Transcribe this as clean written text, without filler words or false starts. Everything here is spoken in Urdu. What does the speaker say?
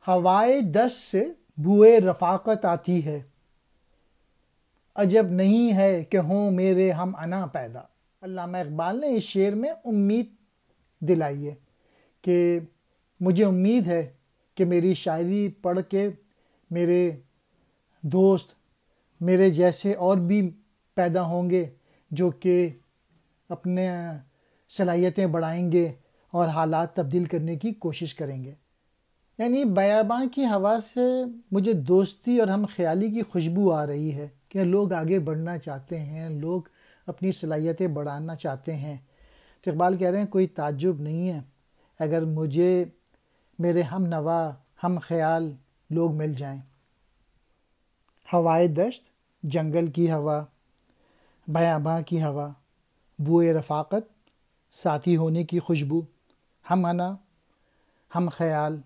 ہوائے دست سے بوئے رفاقت آتی ہے، عجب نہیں ہے کہ ہوں میرے ہم انا پیدا۔ علامہ اقبال نے اس شعر میں امید دلائی ہے کہ مجھے امید ہے کہ میری شاعری پڑھ کے میرے دوست میرے جیسے اور بھی پیدا ہوں گے جو کہ اپنے صلاحیتیں بڑھائیں گے اور حالات تبدیل کرنے کی کوشش کریں گے۔ یعنی بیاباں کی ہوا سے مجھے دوستی اور ہم خیالی کی خوشبو آ رہی ہے کہ لوگ آگے بڑھنا چاہتے ہیں، لوگ اپنی صلاحیتیں بڑھانا چاہتے ہیں۔ تو اقبال کہہ رہے ہیں کوئی تعجب نہیں ہے اگر مجھے میرے ہم نوا ہم خیال لوگ مل جائیں۔ ہوائے دشت، جنگل کی ہوا، بیاباں کی ہوا، بوئے رفاقت، ساتھی ہونے کی خوشبو، ہم انا ہم خیال